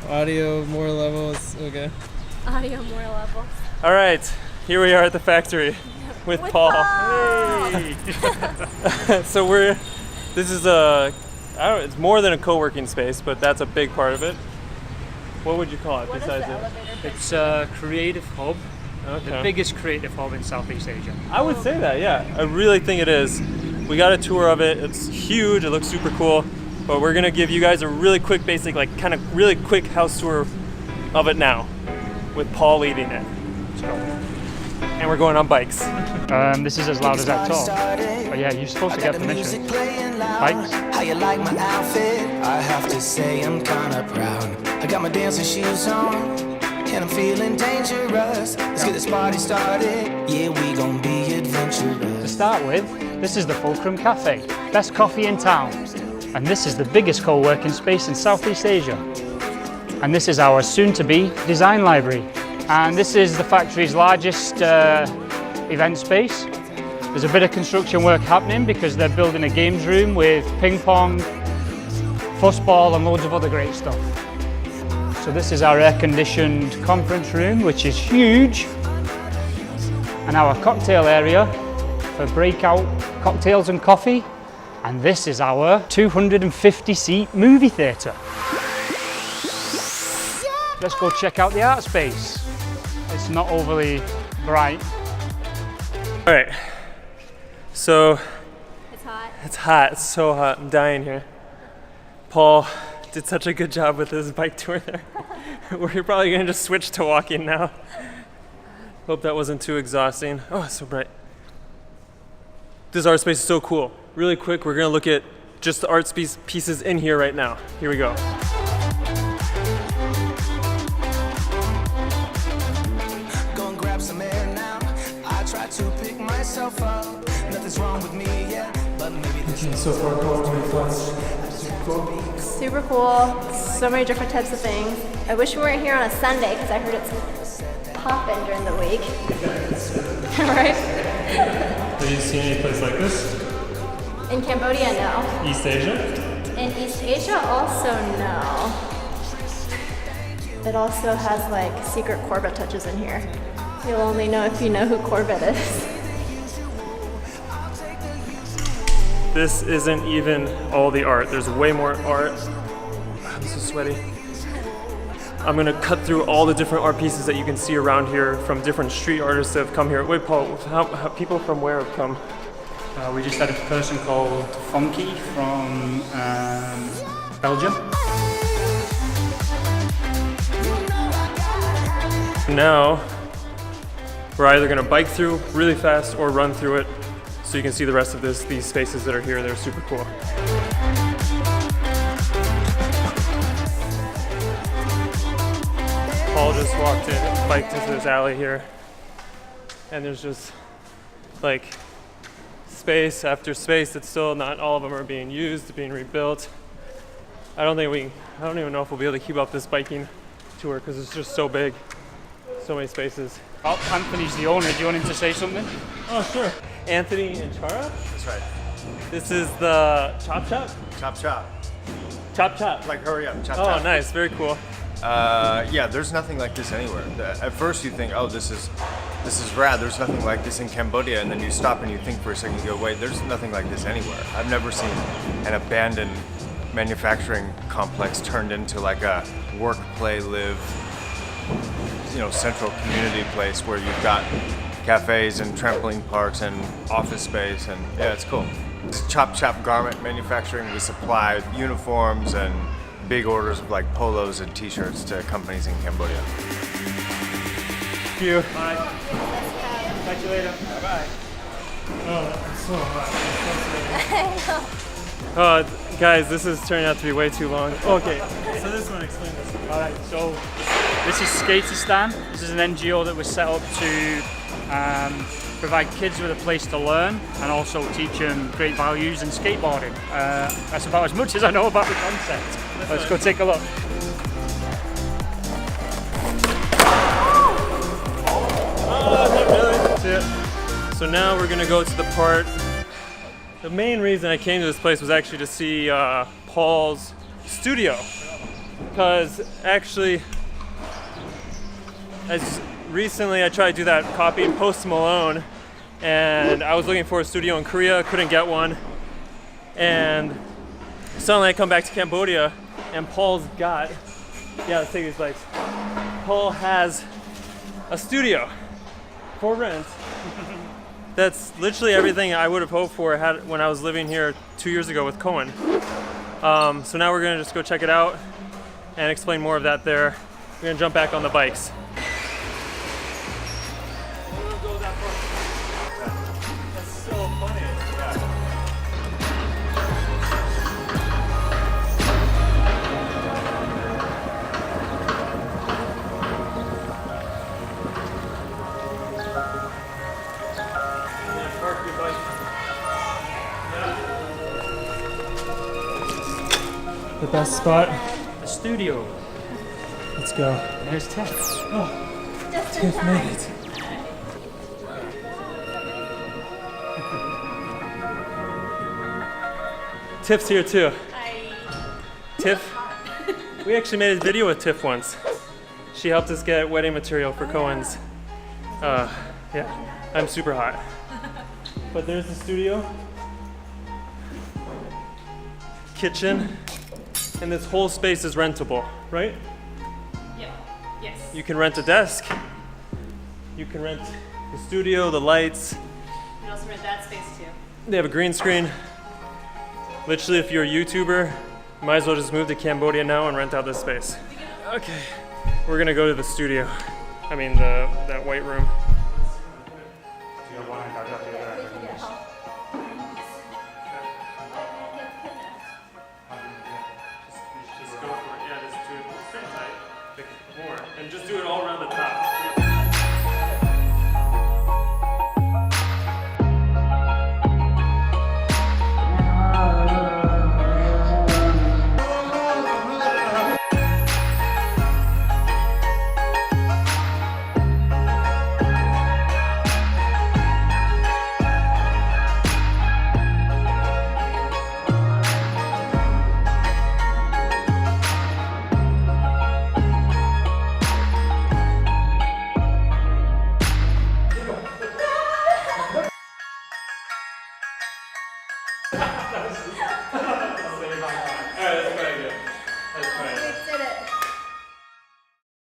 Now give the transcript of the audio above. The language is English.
Audio more levels. Okay. Audio more levels. All right, here we are at the factory with Paul. Hey. So this is it's more than a co-working space, but that's a big part of it. What would you call it What is besides the it? elevator? It's a creative hub, Okay. the biggest creative hub in Southeast Asia. I would say that, yeah. I really think it is. We got a tour of it. It's huge. It looks super cool. But we're gonna give you guys a really quick, basic, like kind of really quick house tour of it now, with Paul leading it. Let's go. And we're going on bikes. This is as loud as I talk. But yeah, you're supposed to get permission. Bikes. How you like my outfit? I have to say I'm kinda proud. I got my dancing shoes on, and I'm feeling dangerous. Let's get this party started. Yeah, we gon' be To adventurous. start with, this is the Fulcrum Cafe, best coffee in town. And this is the biggest co-working space in Southeast Asia. And this is our soon-to-be design library. And this is the factory's largest event space. There's a bit of construction work happening because they're building a games room with ping pong, fussball and loads of other great stuff. So this is our air-conditioned conference room, which is huge. And our cocktail area for breakout cocktails and coffee. And this is our 250-seat movie theatre. Let's go check out the art space. It's not overly bright. All right. So It's hot. it's hot. It's so hot. I'm dying here. Paul did such a good job with his bike tour there. We're probably gonna just switch to walking now. Hope that wasn't too exhausting. Oh, it's so bright. This art space is so cool. Really quick, we're gonna look at just the art pieces in here right now. Here we go. Go and grab some air now. I try to pick myself up. Nothing's wrong with me yet, but maybe this is So far, Paul, Super cool. So many different types of things. I wish we weren't here on a Sunday because I heard it's popping during the week. Right? Have you seen any place like this? In Cambodia, no. East Asia? In East Asia, also no. It also has like secret Corbett touches in here. You'll only know if you know who Corbett is. This isn't even all the art. There's way more art. I'm so sweaty. I'm gonna cut through all the different art pieces that you can see around here from different street artists that have come here. Wait, Paul, how people from where have come? We just had a person called Funky from Belgium. Now, we're either gonna bike through really fast or run through it so you can see the rest of these spaces that are here. They're super cool. Paul just walked in, biked into this alley here, and there's just like space after space that's still not all of them are being used, being rebuilt. I don't even know if we'll be able to keep up this biking tour because it's just so big, so many spaces. Oh, Anthony's the owner. Do you want him to say something? Oh, sure. Anthony and Chara? That's right. This is the Chop Chop? Chop chop. Chop Chop. Like hurry up. Chop Oh, chop. nice. Very cool. Yeah, there's nothing like this anywhere. At first you think, oh, this is rad. There's nothing like this in Cambodia, and then you stop and you think for a second. You go, wait, there's nothing like this anywhere. I've never seen an abandoned manufacturing complex turned into like a work, play, live, central community place where you've got cafes and trampoline parks and office space, and yeah, it's cool. It's Chop Chop Garment Manufacturing. We supply uniforms and big orders of like polos and t-shirts to companies in Cambodia. Thank you. Bye. Catch you later. Bye. Oh, it's so hot. Guys, this is turning out to be way too long. Okay, so this one, explain this. All right, so this is Skateistan. This is an NGO that was set up to provide kids with a place to learn and also teach them great values in skateboarding. That's about as much as I know about the concept. Let's go take a look. That's it. So now we're gonna go to the part. The main reason I came to this place was actually to see Paul's studio. because actually, as recently I tried to do that copy Post Malone, and I was looking for a studio in Korea, couldn't get one, and suddenly I come back to Cambodia, and Paul's got, yeah, let's take these bikes. Paul has a studio for rent. That's literally everything I would have hoped for when I was living here 2 years ago with Cohen. So now we're gonna just go check it out and explain more of that there. We're gonna jump back on the bikes. That's so funny. The best spot. The studio. Let's go. There's Tiff. Oh, Just in Tiff time. made it. Tiff's here too. Tiff, we actually made a video with Tiff once. She helped us get wedding material for Cohen's. Yeah, I'm super hot. But there's the studio, kitchen, and this whole space is rentable, right? Yeah. Yes. You can rent a desk, you can rent the studio, the lights. You can also rent that space too. They have a green screen. Literally, if you're a YouTuber, you might as well just move to Cambodia now and rent out this space. Okay, we're gonna go to the studio. I mean, that white room. Just go for it. Yeah, just do it straight tight. More. And just do it all around the top.